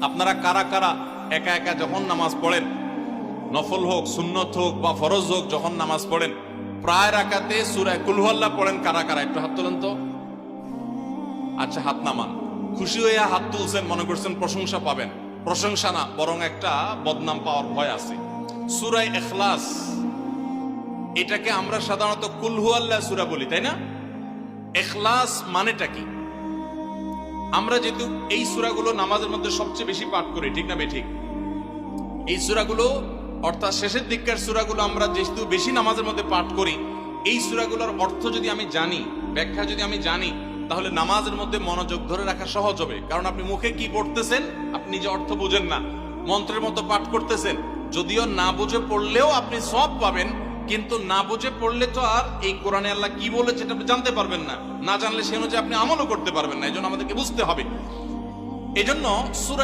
আপনারা কারা কারা একা একা যখন নামাজ পড়েন, নফল হোক সুন্নত হোক বা ফরজ হোক, যখন নামাজ পড়েন প্রায় রাকাতে সূরা কুল হুয়াল্লাহ পড়েন কারা কারা? একটু হাত তোলেন তো। আচ্ছা, হাত নামান। খুশি হয়ে হাত তুলছেন, মনে করছেন প্রশংসা পাবেন। প্রশংসা না, বরং একটা বদনাম পাওয়ার ভয় আছে। সূরা ইখলাস, এটাকে আমরা সাধারণত কুল হুয়াল্লাহ সূরা বলি, তাই না? ইখলাস মানেটা কি? আমরা যেহেতু এই সূরাগুলো নামাজের মধ্যে সবচেয়ে বেশি পাঠ করি, ঠিক না বেঠিক? এই সূরাগুলো অর্থাৎ শেষের দিককার সূরাগুলো আমরা যেহেতু বেশি নামাজের মধ্যে পাঠ করি, এই সূরাগুলোর অর্থ যদি আমি জানি, ব্যাখ্যা যদি আমি জানি, তাহলে নামাজের মধ্যে মনোযোগ ধরে রাখা সহজ হবে। কারণ আপনি মুখে কি পড়তেছেন আপনি যে অর্থ বুঝেন না, মন্ত্রের মতো পাঠ করতেছেন, যদিও না বুঝে পড়লেও আপনি সওয়াব পাবেন, কিন্তু না বুঝে পড়লে তো আর এই কোরআনে আল্লাহ কি বলেছে এটা আপনি জানতে পারবেন না। না জানলে সে অনুযায়ী আপনি আমলও করতে পারবেন না। এই জন্য আমাদেরকে বুঝতে হবে। এই জন্য সূরা